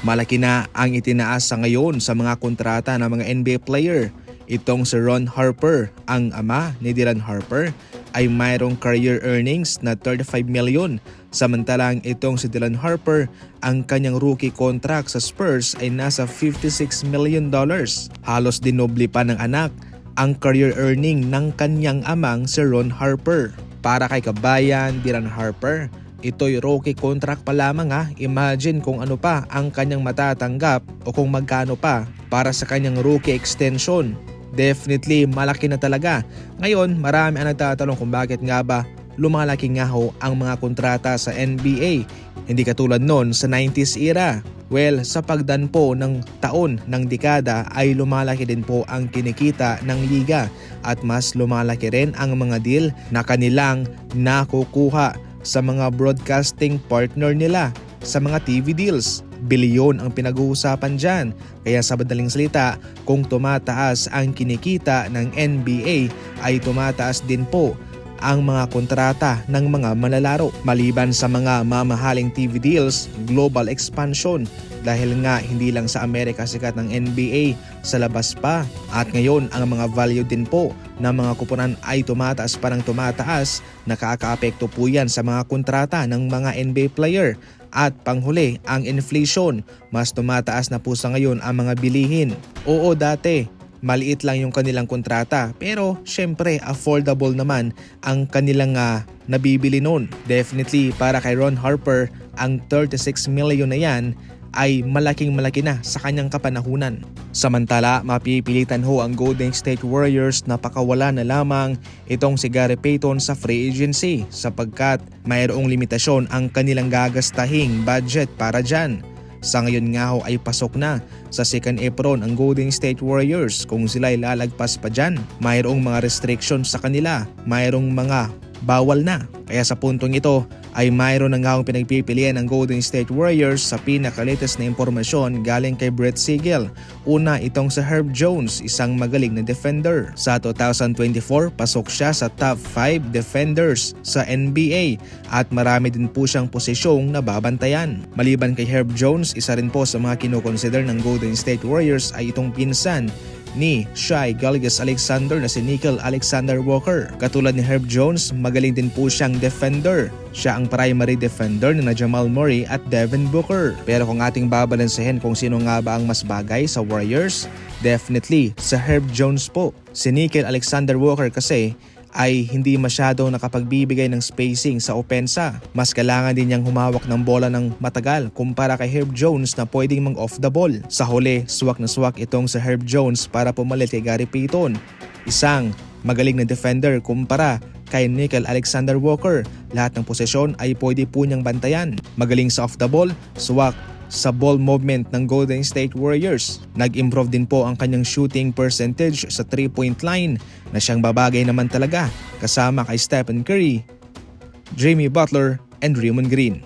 Malaki na ang itinaas sa ngayon sa mga kontrata ng mga NBA player. Itong si Ron Harper, ang ama ni Dylan Harper, ay mayroong career earnings na 35 million. Samantalang itong si Dylan Harper, ang kanyang rookie contract sa Spurs ay nasa $56 million. Halos dinoble pa ng anak ang career earning ng kanyang amang si Ron Harper. Para kay kabayan Dylan Harper, ito'y rookie contract pa lamang ha. Imagine kung ano pa ang kanyang matatanggap o kung magkano pa para sa kanyang rookie extension. Definitely malaki na talaga. Ngayon marami ang nagtatanong kung bakit nga ba lumalaki nga ho ang mga kontrata sa NBA. Hindi katulad noon sa 90s era. Well, sa pagdaan po ng taon ng dekada ay lumalaki din po ang kinikita ng liga at mas lumalaki rin ang mga deal na kanilang nakukuha sa mga broadcasting partner nila sa mga TV deals. Bilyon ang pinag-uusapan dyan. Kaya sa madaling salita, kung tumataas ang kinikita ng NBA ay tumataas din po ang mga kontrata ng mga manlalaro. Maliban sa mga mamahaling TV deals, global expansion dahil nga hindi lang sa Amerika sikat ng NBA, sa labas pa. At ngayon ang mga value din po ng mga kuponan ay tumataas parang tumataas. Nakakaapekto po yan sa mga kontrata ng mga NBA player. At panghuli, ang inflation. Mas tumataas na po sa ngayon ang mga bilihin. Oo, dati maliit lang yung kanilang kontrata pero syempre affordable naman ang kanilang nabibili noon. Definitely para kay Ron Harper, ang 36 million na yan ay malaki na sa kanyang kapanahunan. Samantala, mapipilitan ho ang Golden State Warriors na pakawala na lamang itong si Gary Payton sa free agency sapagkat mayroong limitasyon ang kanilang gagastahing budget para dyan. Sa ngayon nga ho ay pasok na sa second apron ang Golden State Warriors kung sila ay lalagpas pa dyan. Mayroong mga restrictions sa kanila, mayroong mga bawal na. Kaya sa puntong ito ay mayroon na nga akong pinagpipilian ng Golden State Warriors sa pinaka-latest na impormasyon galing kay Brett Siegel. Una itong sa Herb Jones, isang magaling na defender. Sa 2024, pasok siya sa top 5 defenders sa NBA at marami din po siyang posisyong nababantayan. Maliban kay Herb Jones, isa rin po sa mga kinukonsider ng Golden State Warriors ay itong pinsan ni Shai Gilgeous-Alexander na si Nickeil Alexander-Walker. Katulad ni Herb Jones, magaling din po siyang defender. Siya ang primary defender na Jamal Murray at Devin Booker. Pero kung ating babalansehin kung sino nga ba ang mas bagay sa Warriors, definitely sa Herb Jones po. Si Nickeil Alexander-Walker kasi ay hindi masyado nakapagbibigay ng spacing sa opensa. Mas kailangan din niyang humawak ng bola ng matagal kumpara kay Herb Jones na pwedeng mang-off the ball. Sa huli, swak na swak itong sa Herb Jones para pumalit kay Gary Payton. Isang magaling na defender kumpara kay Nickeil Alexander-Walker. Lahat ng posisyon ay pwede po niyang bantayan. Magaling sa off the ball, swak sa ball movement ng Golden State Warriors. Nag-improve din po ang kanyang shooting percentage sa 3-point line na siyang babagay naman talaga kasama kay Stephen Curry, Jimmy Butler and Draymond Green.